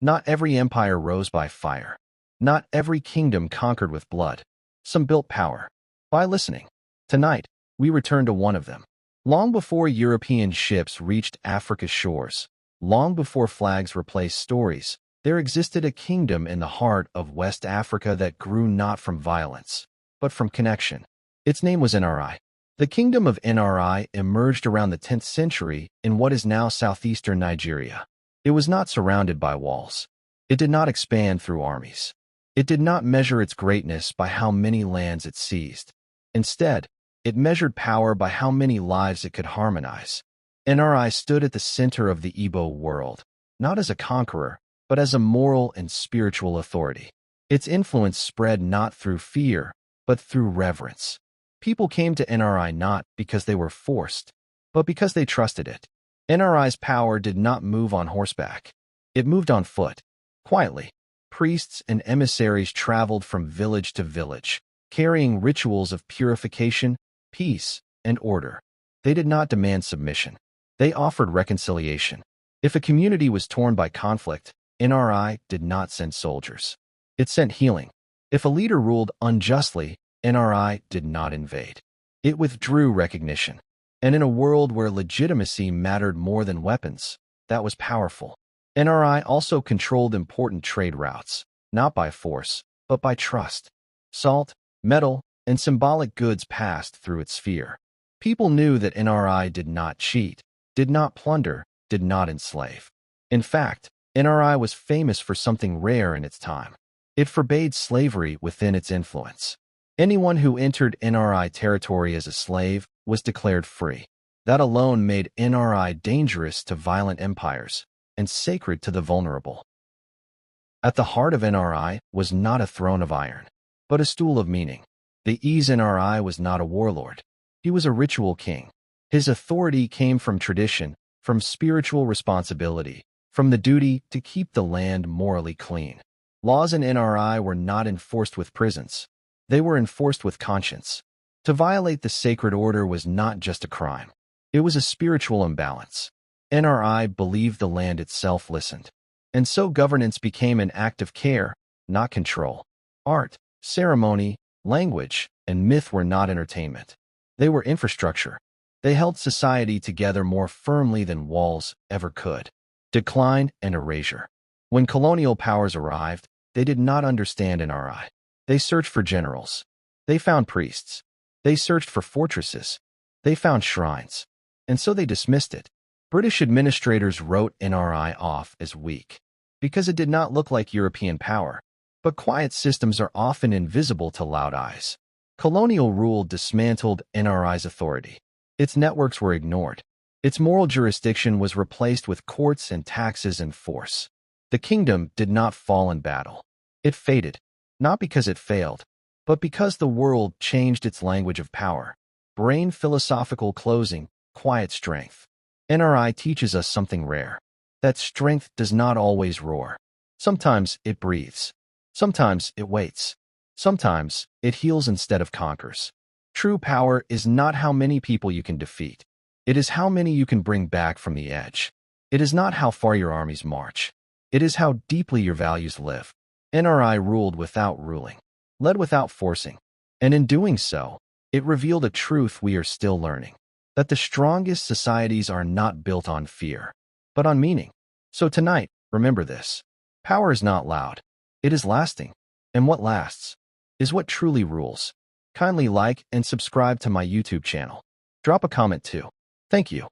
Not every empire rose by fire. Not every kingdom conquered with blood. Some built power by listening. Tonight, we return to one of them. Long before European ships reached Africa's shores, long before flags replaced stories, there existed a kingdom in the heart of West Africa that grew not from violence, but from connection. Its name was Nri. The Kingdom of Nri emerged around the 10th century in what is now southeastern Nigeria. It was not surrounded by walls. It did not expand through armies. It did not measure its greatness by how many lands it seized. Instead, it measured power by how many lives it could harmonize. Nri stood at the center of the Igbo world, not as a conqueror, but as a moral and spiritual authority. Its influence spread not through fear, but through reverence. People came to Nri not because they were forced, but because they trusted it. Nri's power did not move on horseback. It moved on foot, quietly. Priests and emissaries traveled from village to village, carrying rituals of purification, peace, and order. They did not demand submission. They offered reconciliation. If a community was torn by conflict, Nri did not send soldiers. It sent healing. If a leader ruled unjustly, Nri did not invade. It withdrew recognition. And in a world where legitimacy mattered more than weapons, that was powerful. Nri also controlled important trade routes, not by force, but by trust. Salt, metal, and symbolic goods passed through its sphere. People knew that Nri did not cheat, did not plunder, did not enslave. In fact, Nri was famous for something rare in its time. It forbade slavery within its influence. Anyone who entered Nri territory as a slave was declared free. That alone made Nri dangerous to violent empires and sacred to the vulnerable. At the heart of Nri was not a throne of iron, but a stool of meaning. The Ease Nri was not a warlord. He was a ritual king. His authority came from tradition, from spiritual responsibility, from the duty to keep the land morally clean. Laws in Nri were not enforced with prisons. They were enforced with conscience. To violate the sacred order was not just a crime. It was a spiritual imbalance. Nri believed the land itself listened. And so governance became an act of care, not control. Art, ceremony, language, and myth were not entertainment. They were infrastructure. They held society together more firmly than walls ever could. Decline and erasure. When colonial powers arrived, they did not understand Nri. They searched for generals. They found priests. They searched for fortresses. They found shrines. And so they dismissed it. British administrators wrote Nri off as weak because it did not look like European power. But quiet systems are often invisible to loud eyes. Colonial rule dismantled Nri's authority. Its networks were ignored. Its moral jurisdiction was replaced with courts and taxes and force. The kingdom did not fall in battle. It faded, not because it failed, but because the world changed its language of power. Brain philosophical closing, quiet strength. Nri teaches us something rare. That strength does not always roar. Sometimes it breathes. Sometimes it waits. Sometimes it heals instead of conquers. True power is not how many people you can defeat. It is how many you can bring back from the edge. It is not how far your armies march. It is how deeply your values live. Nri ruled without ruling, led without forcing. And in doing so, it revealed a truth we are still learning. That the strongest societies are not built on fear, but on meaning. So tonight, remember this. Power is not loud. It is lasting. And what lasts is what truly rules. Kindly like and subscribe to my YouTube channel. Drop a comment too. Thank you.